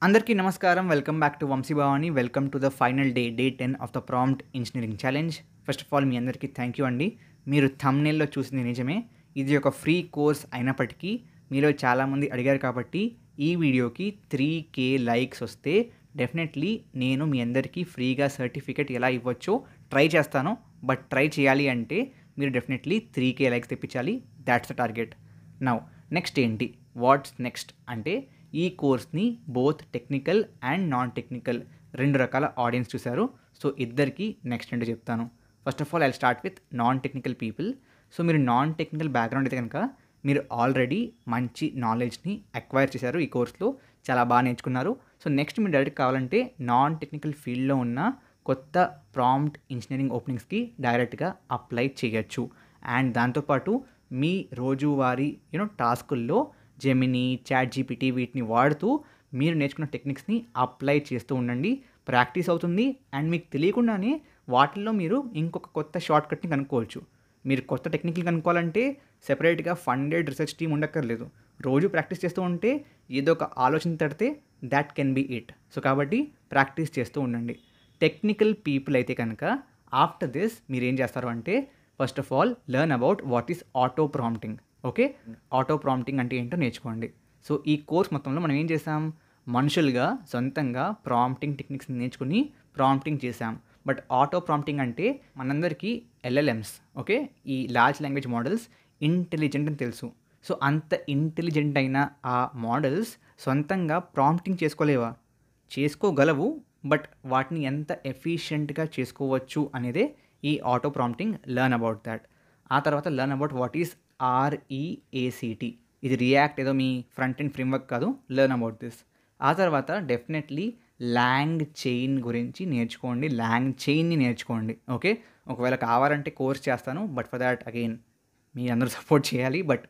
అందరికీ నమస్కారం. Welcome back to Vamshi Bhavani. Welcome to the final day 10 of the prompt engineering challenge. First of all మీ అందరికీ thank you అండి. మీరు థంబ్‌నెయిల్‌లో చూసింది నిజమే. ఇది ఒక ఫ్రీ కోర్స్ అయినప్పటికీ మీలో చాలామంది అడిగారు కాబట్టి ఈ వీడియోకి 3K లైక్స్ వస్తే డెఫినెట్లీ నేను మీ అందరికీ ఫ్రీగా సర్టిఫికేట్ ఎలా ఇవ్వచ్చో ట్రై చేస్తాను. బట్ ట్రై చేయాలి అంటే మీరు డెఫినెట్లీ 3K లైక్స్ తెప్పించాలి. That's the target. Now next ఏంటి, వాట్స్ నెక్స్ట్ అంటే ఈ కోర్స్ని both technical and non technical రెండు రకాల ఆడియన్స్ చూశారు. సో ఇద్దరికి నెక్స్ట్ ఏంటో చెప్తాను. First of all I start with non technical people. So మీరు నాన్ టెక్నికల్ బ్యాక్గ్రౌండ్ అయితే కనుక మీరు ఆల్రెడీ మంచి నాలెడ్జ్ని అక్వైర్ చేశారు. ఈ కోర్స్లో చాలా బాగా నేర్చుకున్నారు. సో నెక్స్ట్ మీరు డైరెక్ట్ కావాలంటే నాన్ టెక్నికల్ ఫీల్డ్లో ఉన్న కొత్త ప్రాంప్ట్ ఇంజనీరింగ్ ఓపెనింగ్స్కి డైరెక్ట్గా అప్లై చేయొచ్చు. అండ్ దాంతోపాటు మీ రోజువారీ టాస్కుల్లో జెమినీ, చాట్‌జీపీటీ వీటిని వాడుతూ మీరు నేర్చుకున్న టెక్నిక్స్ని అప్లై చేస్తూ ఉండండి. ప్రాక్టీస్ అవుతుంది అండ్ మీకు తెలియకుండానే వాటిల్లో మీరు ఇంకొక కొత్త షార్ట్ కట్ని కనుక్కోవచ్చు. మీరు కొత్త టెక్నిక్లు కనుక్కోవాలంటే సెపరేట్గా ఫండెడ్ రీసెర్చ్ టీమ్ ఉండక్కర్లేదు. రోజు ప్రాక్టీస్ చేస్తూ ఉంటే ఏదో ఒక ఆలోచన తడితే that can be it. So కాబట్టి ప్రాక్టీస్ చేస్తూ ఉండండి. టెక్నికల్ పీపుల్ అయితే కనుక ఆఫ్టర్ దిస్ మీరు ఏం చేస్తారు అంటే first of all learn about what is auto prompting. Okay, auto prompting అంటే ఏంటో నేర్చుకోండి. సో ఈ కోర్స్ మొత్తంలో మనం ఏం చేసాం, మనుషులుగా సొంతంగా ప్రాంప్టింగ్ టెక్నిక్స్ నేర్చుకుని ప్రాంప్టింగ్ చేసాం. బట్ ఆటో ప్రాంప్టింగ్ అంటే మనందరికీ LLMs, ఓకే, ఈ లార్జ్ లాంగ్వేజ్ మోడల్స్ ఇంటెలిజెంట్ అని తెలుసు. సో అంత ఇంటెలిజెంట్ అయిన ఆ మోడల్స్ సొంతంగా ప్రాంప్టింగ్ చేసుకోలేవా? చేసుకోగలవు, బట్ వాటిని ఎంత ఎఫిషియెంట్గా చేసుకోవచ్చు అనేదే ఈ auto prompting. Learn about that. ఆ తర్వాత learn about what is REACT. ఇది రియాక్ట్ ఏదో మీ ఫ్రంట్ ఎండ్ ఫ్రేమ్వర్క్ కాదు. Learn about this. ఆ తర్వాత డెఫినెట్లీ లాంగ్ చైన్ గురించి నేర్చుకోండి. లాంగ్ చైన్ని నేర్చుకోండి. ఓకే, ఒకవేళ కావాలంటే కోర్స్ చేస్తాను, బట్ ఫర్ దాట్ అగైన్ మీ అందరూ సపోర్ట్ చేయాలి. బట్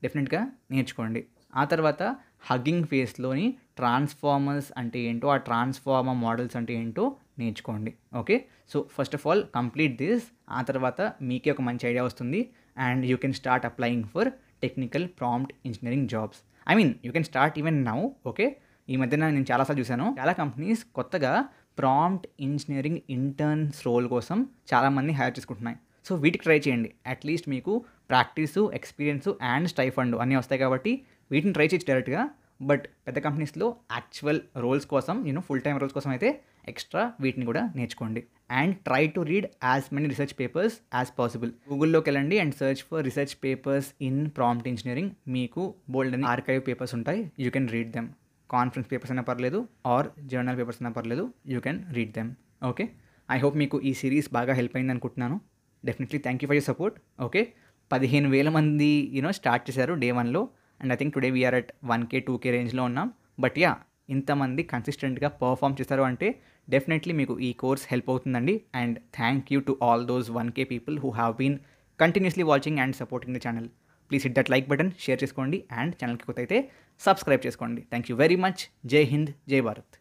డెఫినెట్గా నేర్చుకోండి. ఆ తర్వాత హగ్గింగ్ ఫేస్లోని ట్రాన్స్ఫార్మర్స్ అంటే ఏంటో, ఆ ట్రాన్స్ఫార్మర్ మోడల్స్ అంటే ఏంటో నేర్చుకోండి. Okay, so first of all complete this. ఆ తర్వాత మీకే ఒక మంచి ఐడియా వస్తుంది and you can start applying for technical prompt engineering jobs. I mean you can start even now. Okay, ఈ మధ్యన నేను చాలాసార్లు చూశాను, చాలా కంపెనీస్ కొత్తగా ప్రాంప్ట్ ఇంజనీరింగ్ ఇంటర్న్స్ రోల్ కోసం చాలామంది హైర్ చేసుకుంటున్నాయి. సో వీటికి ట్రై చేయండి. అట్లీస్ట్ మీకు ప్రాక్టీసు, ఎక్స్పీరియన్స్ అండ్ స్టైఫండ్ అన్నీ వస్తాయి కాబట్టి వీటిని ట్రై చేయొచ్చు డైరెక్ట్గా. బట్ పెద్ద కంపెనీస్లో యాక్చువల్ రోల్స్ కోసం, ఫుల్ టైమ్ రోల్స్ కోసం అయితే ఎక్స్ట్రా వీటిని కూడా నేర్చుకోండి. And try to read as many research papers as possible. గూగుల్లోకి వెళ్ళండి and search for research papers in prompt engineering. మీకు బోల్డ్ అని ఆర్కైవ్ పేపర్స్ ఉంటాయి. You can read them. Conference papers అయినా పర్లేదు ఆర్ జర్నల్ పేపర్స్ అయినా పర్లేదు, you can read them. Okay, I hope మీకు ఈ సిరీస్ బాగా హెల్ప్ అయింది అనుకుంటున్నాను. Definitely thank you for your support. Okay, 15,000 మంది స్టార్ట్ చేశారు డే 1లో and I think today we're at 1K 2K రేంజ్లో ఉన్నాం. బట్ యా, ఇంతమంది కన్సిస్టెంట్గా పర్ఫామ్ చేశారు అంటే డెఫినెట్లీ మీకు ఈ కోర్స్ హెల్ప్ అవుతుందండి. And thank you to all those 1K people who have been continuously watching and supporting the channel. Please hit that like button, share చేసుకోండి అండ్ ఛానల్కి కొత్త అయితే సబ్స్క్రైబ్ చేసుకోండి. Thank you very much. జై హింద్, జై భారత్.